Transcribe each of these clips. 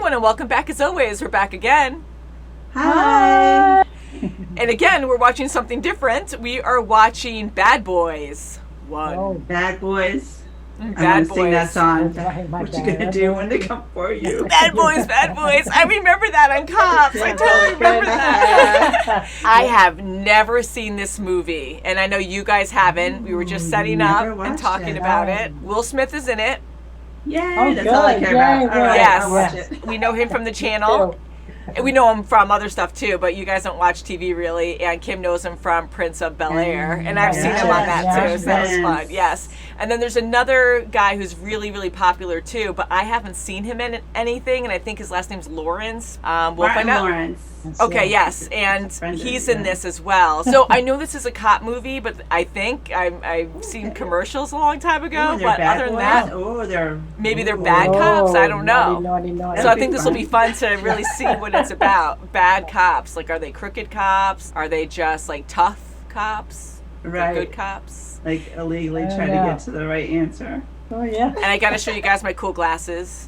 everyone, and welcome back as always. We're back again. Hi. And again, we're watching something different. We are watching Bad Boys 1. Oh, Bad Boys. Bad Boys. Sing that song. What What you gonna do when they come for you? Bad Boys, Bad Boys. I remember that on Cops. I totally remember that. I have never seen this movie, and I know you guys haven't. We were just setting up and talking about it. Will Smith is in it. Yay, that's all I care about. All right, Yes. I'll watch it. We know him from the channel. And we know him from other stuff too, but you guys don't watch TV really. And Kim knows him from Prince of Bel-Air, and I've seen him on that too, so that was fun. Yes. And then there's another guy who's really, really popular too, but I haven't seen him in anything, and I think his last name's Lawrence. We'll find out. Lawrence. Okay, yes, and he's in this as well. So I know this is a cop movie, but I think I've seen commercials a long time ago. But other than that, maybe they're bad cops. I don't know. Naughty. So I think this will be fun to really see what it's about. Bad cops. Like, are they crooked cops? Are they just like tough cops? Right. Good cops? Like illegally try to get to the right answer. Oh, yeah. And I got to show you guys my cool glasses.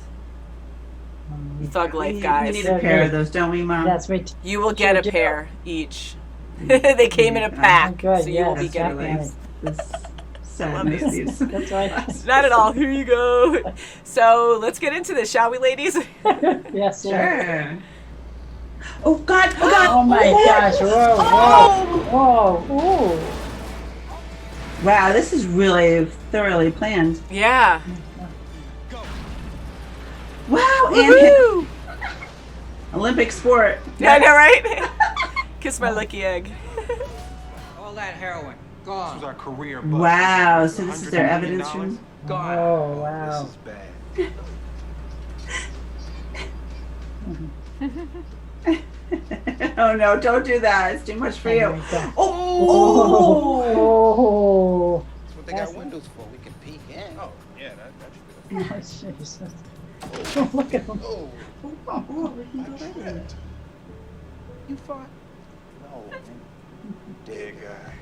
Thug life, guys. We need a pair of those, don't we, Mom? That's right. You will get a pair each. They came in a pack, good, so you will be yes, getting definitely. these. This sadness. That's right. Not at all. Here you go. So let's get into this, shall we, ladies? Yes, Sure. Oh God! Oh God! Oh my gosh! Whoa! Ooh. Wow, this is really thoroughly planned. Yeah. Wow, Woohoo! and Olympic sport. Yeah, I know, right? Kiss my lucky egg. All that heroin, gone. This was our career. Wow, so this is their evidence room? Gone. Oh wow! This is bad. Oh no, don't do that. It's too much for you. Oh! That's what they got windows for. We can peek in. Oh, yeah, that's good. Oh, Jesus. Look at him. Oh, Oh, you fought? No, man. Dear guy.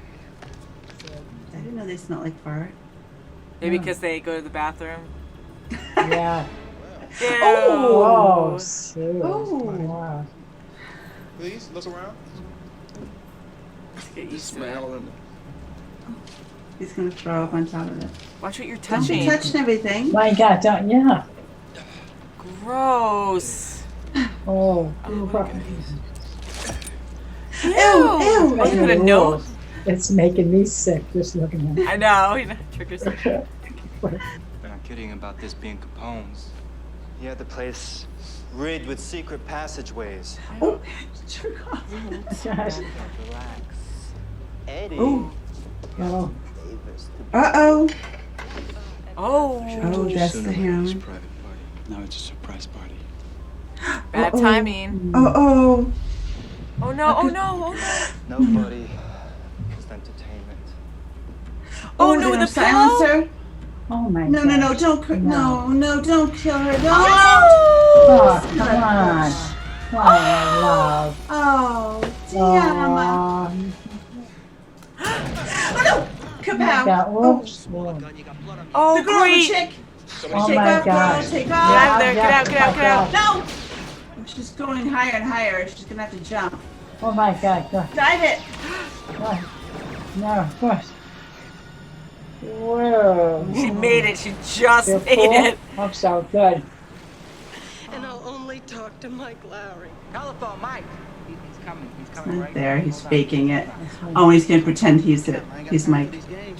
I didn't know they smelled like fart. Maybe because they go to the bathroom. Yeah. Ew. Oh, shoot. Oh. Wow. Please, look around. Get The used to it. smell and He's gonna throw up on top of it. Watch what you're Don't touching. be touching everything. My God! Yeah. Gross. Oh. Ew! Oh, you got a note? It's making me sick just looking at it. I know. You know, triggers. They're not kidding about this being Capone's. He had the place rigged with secret passageways. Oh, jerk off. Gosh. Relax. Eddie. Oh. Oh. Uh-oh. Oh. Oh, that's the heroin. Private party. Now it's a surprise party. Bad timing. Uh-oh. Oh no, oh no, oh no. Nobody. Just entertainment. Oh, is no, it the a silencer? Oh my No, God. don't, no, don't kill her. No. Oh, come on. Come on, love. Oh, damn. Oh, no. Kapow. Oh, Oh, The girl, great. the chick. oh Take my off, God. girl, take Get out off. of there, get out, get out, get out. No. She's going higher and higher. She's gonna have to jump. Oh my God. Go. Dive it. Go. No, of course. Whoa. She made it. She just You're made full? it. I'm so good. And I'll only talk to Mike Lowry. Telephone, Mike. He's coming. He's coming Not right there. now. He's faking it. Oh, he's gonna pretend he's it. He's Mike.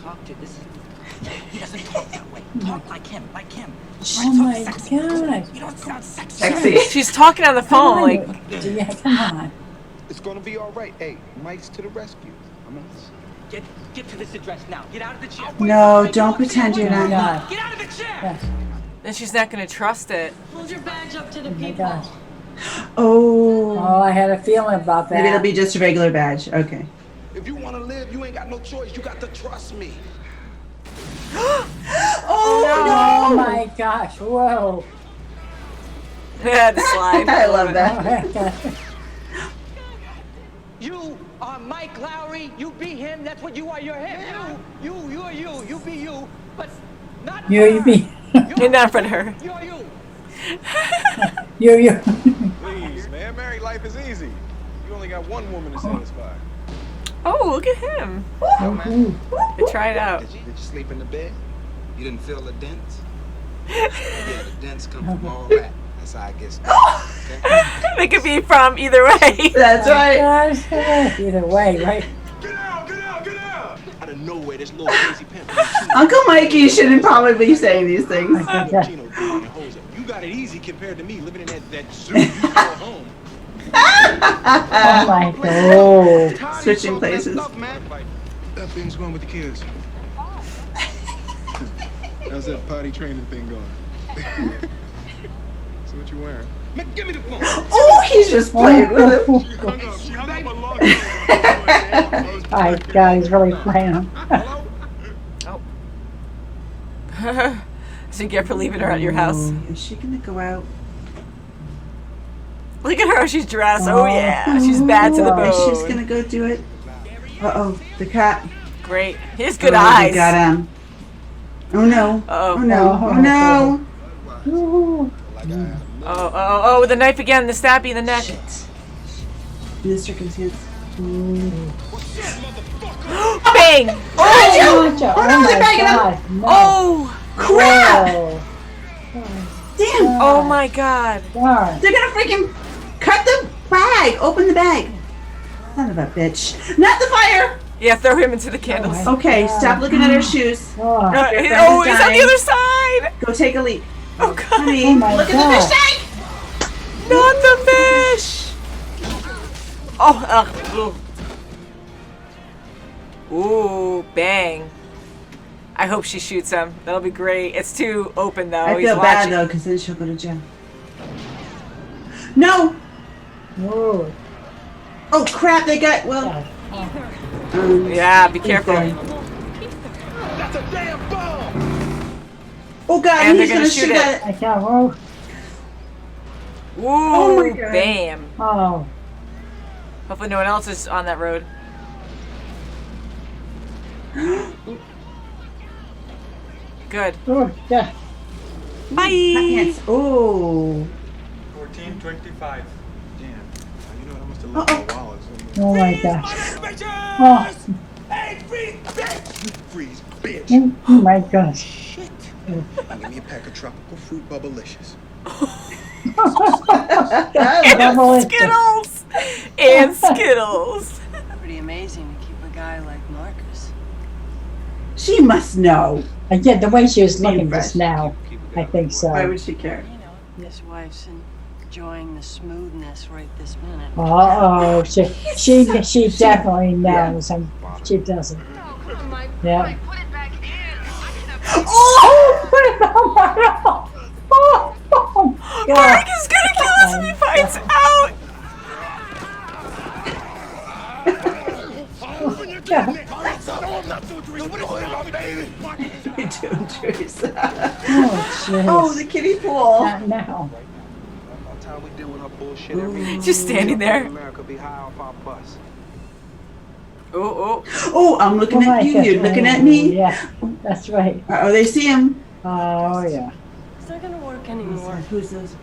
Talk to this. He doesn't talk that way. Talk like him, like him. Oh my God. You don't sound sexy. Sexy. She's talking on the phone like. Yeah, come on. it's gonna be all right. Hey, Mike's to the rescue. Get to this address now. Get out of the chair. No, don't pretend you're Oh my not. God. Get out of the chair. Yes. Then she's not going to trust it. Hold your badge up to the Oh my people. gosh. Oh. Oh, I had a feeling about that. Maybe it'll be just a regular badge. Okay. If you wanna live, you ain't got no choice. You got to trust me. Oh my gosh. Whoa. Yeah, the slide. I love that. Oh my God. You are Mike Lowry. You be him. That's what you are. You're him. You are you. You be you. But not You her. be. Get down in front of her. You're you. You. Please, man. Married life is easy. You only got one woman to satisfy. Oh, look at him. They try it out. Did you sleep in the bed? You didn't feel the dents? Yeah, the dents come from all that. That's how I get started. Okay? They could be from either way. That's right. Gosh, either way, right? Get out! Get out! Get out! Out of nowhere, this little crazy pimp. Uncle Mikey shouldn't probably be saying these things. You got it easy compared to me living in that zoo you call home. Oh my God. Switching places. That thing's going with the kids. How's that potty training thing going? So what you wearing? Man, give me the phone. Oh, he's just playing with him. She hung up a long My God, he's really playing him. So you get for leaving her at your house. Is she gonna go out? Look at her, she's dressed. Oh yeah, she's bad to the Is she bone. just gonna go do it? Uh-oh, the cat. Great. He has good Oh, eyes. He got him. Oh no. Uh-oh. Oh no. Oh no. Oh, the knife again, the stabby in the neck. In this circumstance. Bang! Oh, Gotcha. oh no, they're bagging him. God, no. Oh! Crap! Whoa. Damn! Oh my god. Darn. They're gonna freaking cut the bag! Open the bag! Son of a bitch. Not the fire! Yeah, throw him into the candles. Okay, stop looking at her shoes. Oh, Oh, Your he's friend on is the dying. other side! Go take a leak. Oh god. Honey, Oh my look God. at the fish tank! Not the fish! Oh, ooh, bang. I hope she shoots him. That'll be great. It's too open though. I He's feel bad watching. though, because then she'll go to jail. No! Whoa. Oh crap, they got, well... Yeah, be careful. That's a damn bomb! Oh god, And he's they're gonna shoot at it. I can't move. Ooh, Oh my God. bam. Oh. Hopefully no one else is on that road. Good. Oh, yeah. Bye. Pants. Oh. 1425. Damn. You know what? I must have left my wallet. Oh my gosh. Oh. Freeze, bitch. Oh my gosh. Now give me a pack of tropical fruit bubblicious. And Skittles! And Skittles. Pretty amazing to keep a guy like Marcus. She must know. And yet the way she was looking Being just fresh. now, I think so. Why would she care? You know, his wife's enjoying the smoothness right this minute. Oh, she definitely knows. And she doesn't. Yeah. Oh! Put it on my arm. Oh, God. Mark is gonna kill us if he finds out! You're doing Teresa. Oh, jeez. Oh, the kiddie pool. Not now. By the time we deal with our bullshit every Just standing there. America be high off our bus. Oh, Oh, I'm looking Oh, my at you. gosh. You're looking at me. Yeah, that's right. Oh, they see him. Oh, yeah. It's not gonna work anymore. Who's those?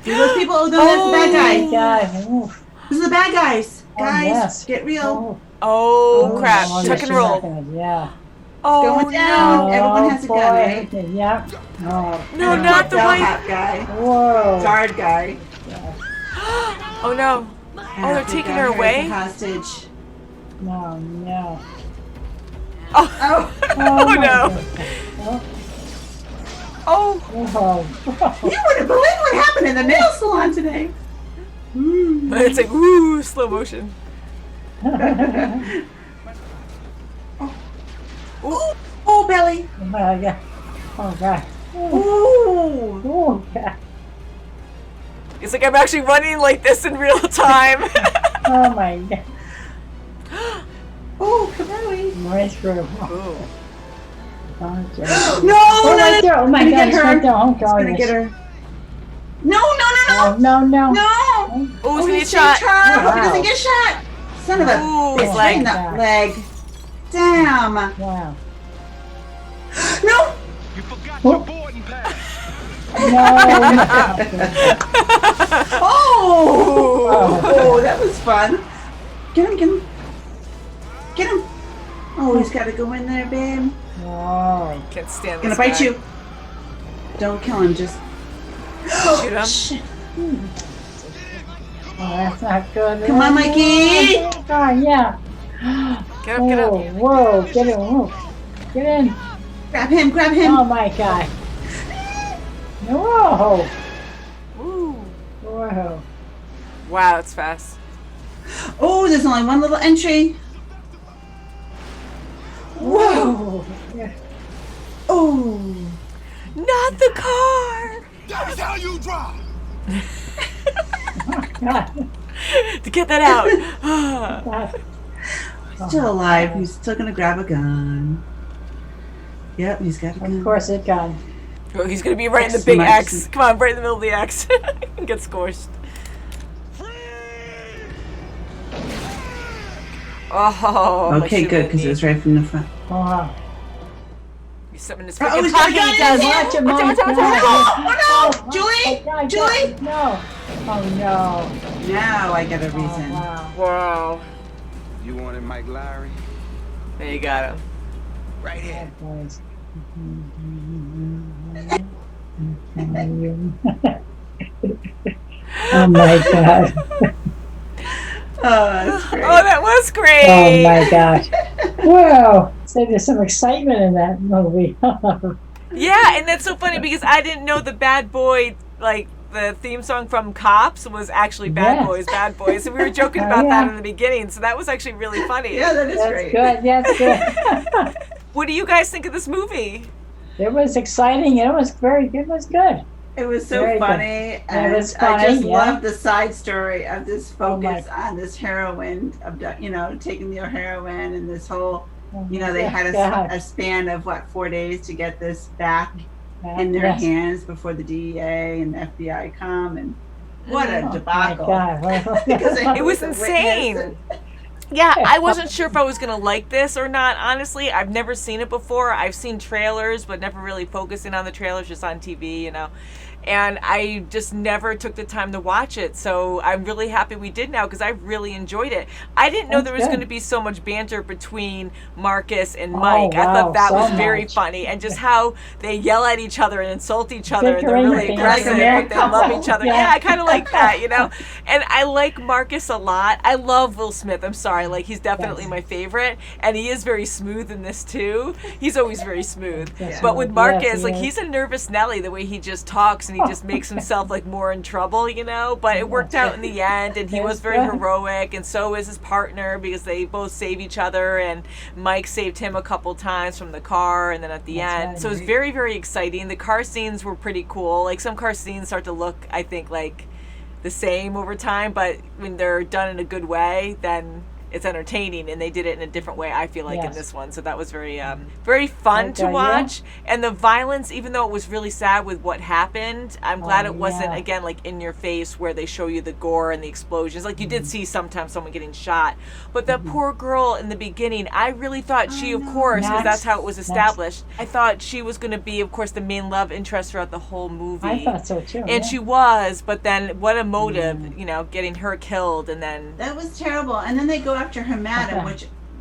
Who are those people? Oh, no, that's the bad guy. God. Oof. Those are the bad guys. Oh, Guys, yes. get real. Oh, oh crap. oh, Tuck she's and roll. not gonna- Yeah. Oh Going down. no. Everyone has a gun, right? Yep. Oh, No, not the Bellhop wife. guy. whoa. Guard guy. Oh no. Oh, they're taking her away? Hostage. No, no. Oh, Oh, oh my no. goodness. Oh, Oh. you wouldn't believe what happened in the nail salon today. it's like, woo, slow motion. Oh, oh, belly. Oh, my God. Oh, God. Oh. Oh, God. It's like I'm actually running like this in real time. Oh, my God. Oh, Cabrelli. Right through. Ooh. Oh, jeez. No, Oh, no, right there. Oh, my Gonna God. get It's her. right there. Oh, It's God. gonna get her. No, Oh, no, no, no, no. no. Oh, Oh, he's he gonna get saved shot. her. Wow. He doesn't get shot. Son of a Ooh, his bitch. leg. Right in the leg. Damn. Wow. No. You forgot Oh. your boarding pass. Oh, that was fun. Get him, get him. Get him. Oh, he's got to go in there, babe. Oh. Can't stand Gonna this bite guy. you. Don't kill him, just Shoot him. shit. Oh, that's not good. Come on, Mikey. Oh, yeah. Get up, get up. Whoa, get in. Whoa. Get in. Grab him, grab him. Oh, my God. Whoa. Ooh. Whoa. Wow, it's fast. Oh, there's only one little entry. Whoa. Yeah. Oh. Not the car! That's how you drive. God. To get that out. God. Still alive. He's still gonna grab a gun. Yep, he's got a gun. Of course it got. Oh, he's gonna be right in the X big marks X. Come on, right in the middle of the X. Get squished. Oh. Okay, good, because it was right from the front. Oh, wow. He's something in his Oh, freaking he's got a pocket. gun He in does. his hand. Watch him, Watch out, Mike. watch out, watch out. Oh no! Julie! God, Julie! No. Oh, no. Now I got a Oh, reason. wow. Wow. You wanted Mike Lowry? There you got him. Right here. Boys. Oh, my God. Oh, that's great. Oh, that was great. Oh, my gosh. Wow. So there's some excitement in that movie. Yeah, and that's so funny because I didn't know the Bad Boy, like the theme song from Cops was actually Bad Yes. Boys, Bad Boys. And we were joking Oh, about that yeah. in the beginning, so that was actually really funny. Yeah, that is That's great. good. That's good. What do you guys think of this movie? It was exciting. It was very good. It was good. It was so Very good. funny, and was I funny, just yeah. love the side story of this Oh, my- focus on this heroin, taking the heroin and this whole, Oh, they had God. a span of 4 days to get this back in their Yes. hands before the DEA and the FBI come, and what a Oh, my debacle! God. Because It was a insane. witness Yeah, I wasn't sure if I was gonna like this or not. Honestly, I've never seen it before. I've seen trailers, but never really focusing on the trailers, just on TV, And I just never took the time to watch it. So I'm really happy we did now because I really enjoyed it. I didn't know That's there was good. going to be so much banter between Marcus and Oh, Mike. I wow, thought that so was very much. funny. And just how they yell at each other and insult each other. And they're Bickering really things. aggressive, Like a married but they love couple. each other. Yeah. Yeah, I kind of like that, And I like Marcus a lot. I love Will Smith. I'm sorry. Like, he's definitely Yes. my favorite. And he is very smooth in this, too. He's always very smooth. Yes, But with yes, Marcus, he like, is. he's a nervous Nelly, the way he just talks and he just makes himself like more in trouble, but it worked out in the end, and he was very Yes. heroic, and so is his partner, because they both save each other, and Mike saved him a couple times from the car, and then at the That's end, right. so it was very, very exciting. The car scenes were pretty cool. Like, some car scenes start to look, I think, like the same over time, but when they're done in a good way, then it's entertaining, and they did it in a different way, I feel like, in Yes. this one. So that was very very fun to Okay, yeah. watch. And the violence, even though it was really sad with what happened, I'm glad Oh, it wasn't, yeah. again, like in your face where they show you the gore and the explosions. Like, you did see sometimes someone getting shot. But that poor girl in the beginning, I really thought she, of course, because that's how it was established, I thought she was going to be, of course, the main love interest throughout the whole movie. I thought so too. And yeah. she was, but then what a motive, getting her killed, and then That was terrible. And then they go after her madam,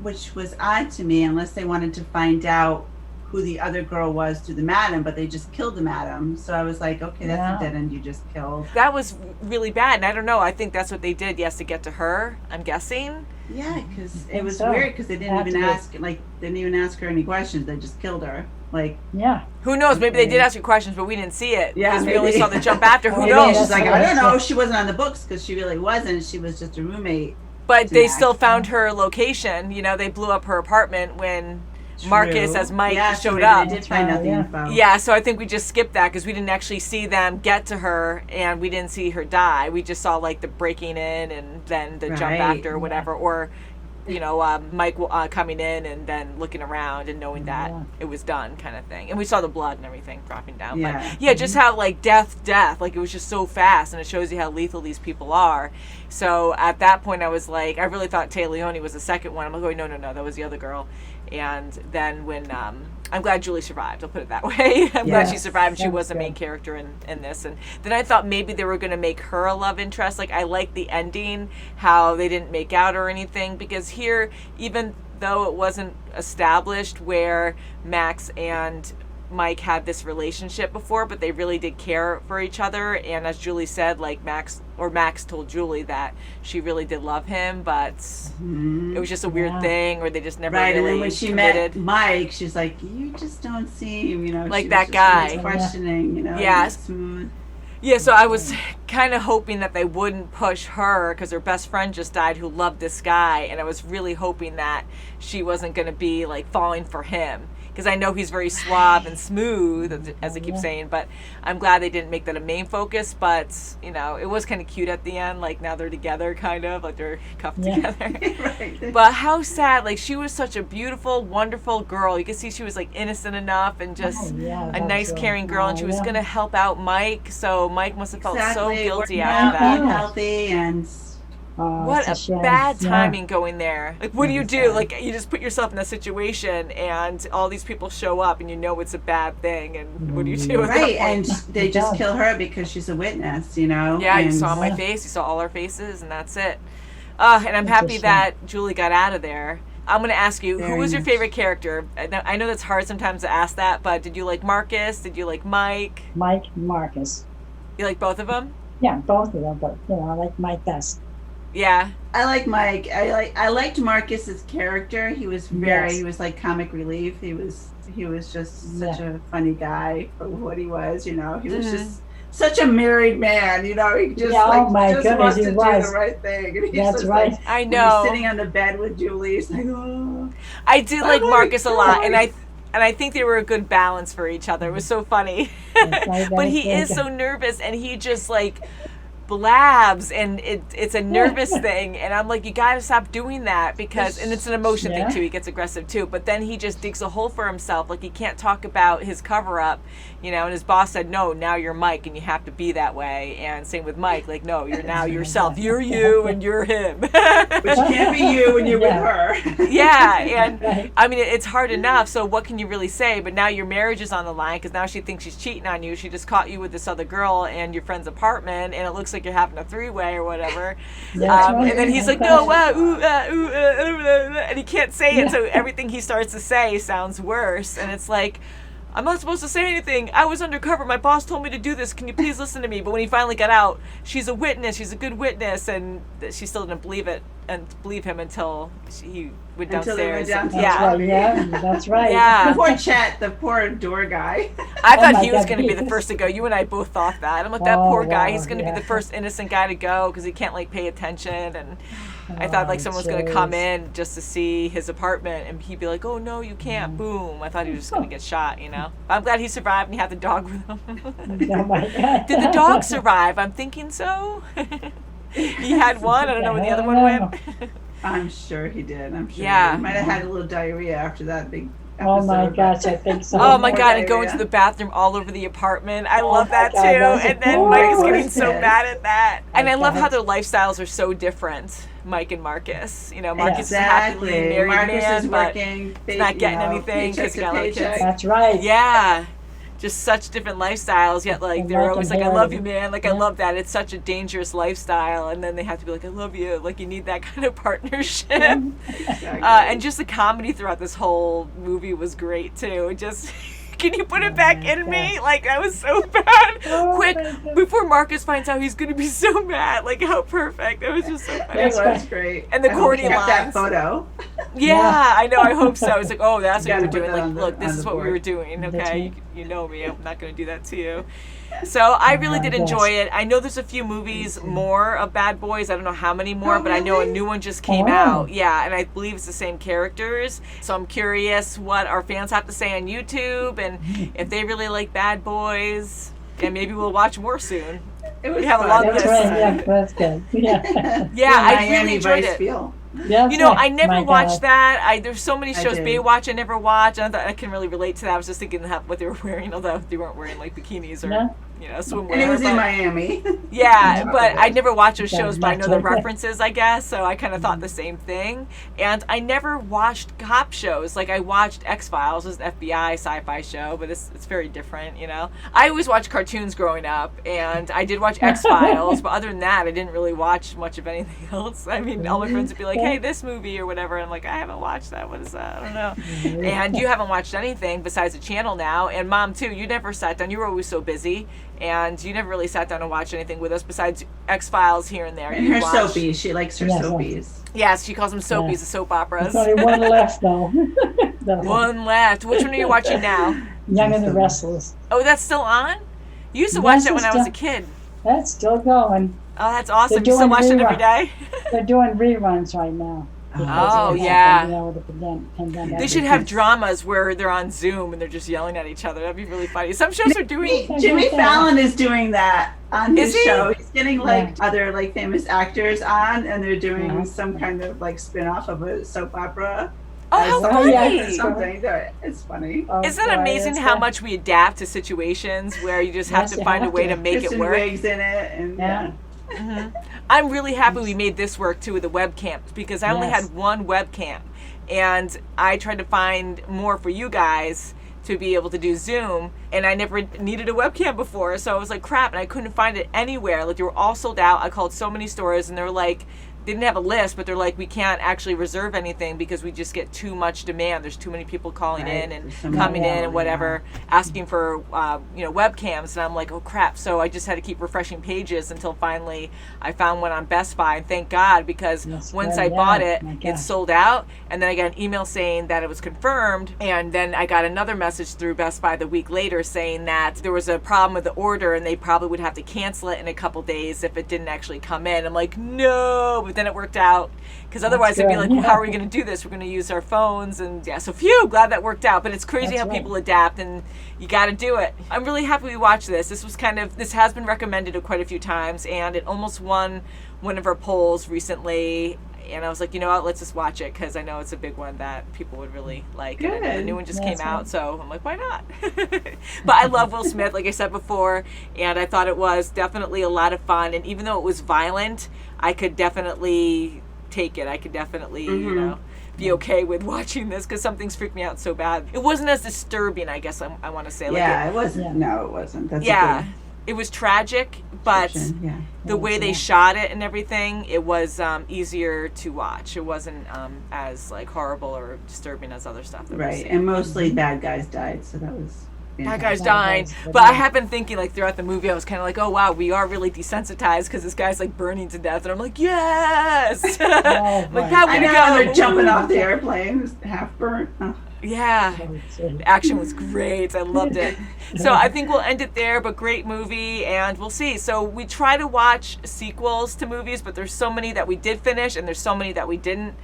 which was odd to me, unless they wanted to find out who the other girl was to the madam, but they just killed the madam. So I was like, okay, that's Yeah. a dead end you just killed. that was really bad. And I don't know, I think that's what they did, yes, to get to her, I'm guessing. Yeah, because think it was so. weird because they didn't Had even to be. ask her any questions. They just killed her. Like, Yeah. Who knows? Maybe they did ask her questions, but we didn't see it. Yeah, because we only maybe. saw the jump after. Who Maybe knows? she's like, what I don't I know. said. She wasn't on the books because she really wasn't. She was just a roommate. But they Max. still found her location. They blew up her apartment when Marcus, True. as Mike, Yeah, so showed maybe up. They did find out the Yeah. info. Yeah, so I think we just skipped that because we didn't actually see them get to her, and we didn't see her die. We just saw like the breaking in and then the jump Right. after or whatever, or Mike coming in and then looking around and knowing that Yeah. it was done, kind of thing. And we saw the blood and everything dropping down. Yeah. But yeah, just how like death, like it was just so fast, and it shows you how lethal these people are. So at that point, I was like, I really thought Tay Leone was the second one. I'm like, oh no, that was the other girl. And then when I'm glad Julie survived. I'll put it that way. I'm glad she survived and she was the main character in this. And then I thought maybe they were going to make her a love interest. Like, I liked the ending, how they didn't make out or anything, because here, even though it wasn't established where Max and Mike had this relationship before, but they really did care for each other. And as Julie said, like Max told Julie that she really did love him, but it was just a weird thing, or they just never really and then when she committed. met Mike, she's like, you just don't seem, like she that was guy. really questioning, smooth. Yeah, so I was kind of hoping that they wouldn't push her, because her best friend just died who loved this guy, and I was really hoping that she wasn't going to be like falling for him, because I know he's very suave and smooth, as I keep saying, but I'm glad they didn't make that a main focus. But it was kind of cute at the end, like now they're together, kind of like they're cuffed together. Right. But how sad, like she was such a beautiful, wonderful girl. You could see she was like innocent enough and just a nice, caring girl, and she was going to help out Mike, so Mike must have felt so guilty after that. Healthy and what a bad timing going there. Like, what do you do? Like, you just put yourself in that situation, and all these people show up, and it's a bad thing, and what do you do? Right, and they just kill her because she's a witness, Yeah, you saw my face, you saw all our faces, and that's it. And I'm happy that Julie got out of there. I'm going to ask you, who was your favorite character? I know that's hard sometimes to ask that, but did you like Marcus? Did you like Mike? Mike and Marcus. You like both of them? Yeah, both of them, but I like Mike best. Yeah. I like Mike. I liked Marcus's character. He was he was like comic relief. He was just such a funny guy for what he was, He was just such a married man, He just oh my just goodness, wants to he do was. the right thing. And he's That's just right. Like, I when know. he's sitting on the bed with Julie. He's like, oh. I did like Marcus a lot, and I think they were a good balance for each other. It was so funny. But he is so nervous, and he just like blabs, and it's a nervous thing, and I'm like, you gotta stop doing that, because and it's an emotion thing too. He gets aggressive too, but then he just digs a hole for himself. Like, he can't talk about his cover-up, and his boss said, no, now you're Mike and you have to be that way. And same with Mike, like, no, you're now yourself. You're you and you're him. But you can't be you when you're with her. Yeah, and I mean, it's hard enough, so what can you really say? But now your marriage is on the line, because now she thinks she's cheating on you. She just caught you with this other girl in your friend's apartment, and it looks like you're having a three-way or whatever. And then he's like, no, and he can't say it, so everything he starts to say sounds worse. And it's like, I'm not supposed to say anything. I was undercover. My boss told me to do this. Can you please listen to me? But when he finally got out, she's a witness. She's a good witness. And she still didn't believe it and believe him until he went downstairs. Until they went down to that's right. Yeah. Poor Chet, the poor door guy. I thought he was going to be the first to go. You and I both thought that. I'm like, that poor guy. He's going to be the first innocent guy to go, because he can't like pay attention. And I thought like someone was going to come in just to see his apartment, and he'd be like, oh no, you can't. Boom. I thought he was just going to get shot, But I'm glad he survived, and he had the dog with him. Oh my God. Did the dog survive? I'm thinking so. He had one. I don't know where the other one went. I'm sure he did. I'm sure. Yeah. He might have had a little diarrhea after that big episode. Oh my gosh, I think so. Oh my God, and going to the bathroom all over the apartment. I love that too. And then Mike is getting so mad at that. And I love how their lifestyles are so different, Mike and Marcus. Marcus is a happily married man, but he's not getting anything because he got a lot of kids. That's right. Yeah. Just such different lifestyles, yet like they're always like, I love you, man. Like, I love that. It's such a dangerous lifestyle, and then they have to be like, I love you. Like, you need that kind of partnership. Exactly. And just the comedy throughout this whole movie was great too. Just can you put it back in me? Like, that was so bad. Quick, before Marcus finds out, he's gonna be so mad. Like, how perfect. It was just so funny. It was great. And the corny lines. That photo. Yeah, I know. I hope so. It's like, oh, that's what you were doing. Like, look, this is what we were doing. Okay, you know me. I'm not going to do that to you. So I really did enjoy it. I know there's a few movies more of Bad Boys. I don't know how many more, but I know a new one just came out. Yeah, and I believe it's the same characters. So I'm curious what our fans have to say on YouTube, and if they really like Bad Boys. And maybe we'll watch more soon. We have a long That's list. right. Yeah, that's good. Yeah. Yeah, I really enjoyed it. Yeah, I never watched that. There's so many shows Baywatch I never watched. I thought I can really relate to that. I was just thinking what they were wearing, although they weren't wearing like bikinis or swimwear. And it was in Miami. Yeah, but I never watched those shows, but I know the That's right. references, I guess, so I kind of thought the same thing. And I never watched cop shows. Like, I watched X-Files, it was an FBI sci-fi show, but it's very different, I always watched cartoons growing up, and I did watch X-Files, but other than that, I didn't really watch much of anything else. I mean, all my friends would be like, hey, this movie or whatever, and I'm like, I haven't watched that, what is that? I don't know. And you haven't watched anything besides the channel now, and Mom, too, you never sat down, you were always so busy, and you never really sat down and watched anything with us besides X-Files here and there. And her soapies. She likes her soapies. Yes, she calls them soapies, the soap operas. There's only one left, though. One left. Which one are you watching now? Young and the Restless. Oh, that's still on? You used to watch that when I was a kid. That's still going. Oh, that's awesome. They're You still watch it every reruns. day? They're doing reruns right now. Oh, Because yeah. of the pandemic. They should have dramas where they're on Zoom and they're just yelling at each other. That'd be really funny. Some shows are doing... Jimmy Fallon is doing that on his Is he? show. He's getting other famous actors on, and they're doing some kind of spin-off of a soap opera. Oh, how funny! Something. It's funny. Isn't it amazing how much we adapt to situations where you just have to find a way to make Kristen it work? Wiig's in it, and I'm really happy we made this work too with the webcams, because I only had one webcam, and I tried to find more for you guys to be able to do Zoom, and I never needed a webcam before, so I was like, crap, and I couldn't find it anywhere. Like, they were all sold out. I called so many stores, and they were like, they didn't have a list, but they're like, we can't actually reserve anything because we just get too much demand. There's too many people calling in and coming in and whatever, asking for webcams, and I'm like, oh crap. So I just had to keep refreshing pages until finally I found one on Best Buy, and thank God, because once I bought it, it sold out, and then I got an email saying that it was confirmed, and then I got another message through Best Buy the week later saying that there was a problem with the order and they probably would have to cancel it in a couple days if it didn't actually come in. I'm like, no, but then it worked out, because otherwise they'd be like, well, how are we going to do this? We're going to use our phones, and so phew, glad that worked out. But it's crazy how people adapt, and you got to do it. I'm really happy we watched this. This has been recommended quite a few times, and it almost won one of our polls recently. And I was like, you know what, let's just watch it, because I know it's a big one that people would really like. Good. And the new one just came out, so I'm like, why not? But I love Will Smith, like I said before, and I thought it was definitely a lot of fun. And even though it was violent, I could definitely take it. I could definitely, be okay with watching this, because some things freaked me out so bad. It wasn't as disturbing, I guess I want to say. It wasn't. No, it wasn't. That's it was tragic, but the way they shot it and everything, it was easier to watch. It wasn't as horrible or disturbing as other stuff. Right, and mostly bad guys died, so that was... Bad guys dying. But I have been thinking, throughout the movie, I was kind of like, oh wow, we are really desensitized, because this guy's burning to death, and I'm like, yes! That would go. They're jumping off the airplane, half burnt. Oh. Yeah, the action was great. I loved it. So I think we'll end it there, but great movie, and we'll see. So we try to watch sequels to movies, but there's so many that we did finish, and there's so many that we didn't.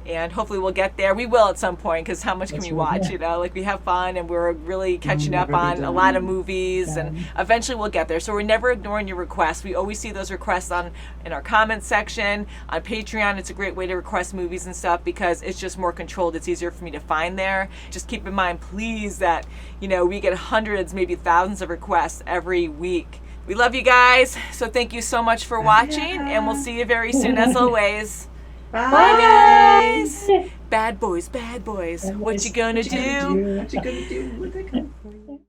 And hopefully we'll get there. We will at some point, because how much can we watch? We have fun, and we're really catching up on a lot of movies, and eventually we'll get there. So we're never ignoring your requests. We always see those requests in our comments section on Patreon. It's a great way to request movies and stuff, because it's just more controlled. It's easier for me to find there. Just keep in mind, please, that we get hundreds, maybe thousands of requests every week. We love you guys. So thank you so much for watching, and we'll see you very soon, as always. Bye. Bye, guys. Bad boys, bad boys. What you gonna do? What you gonna do?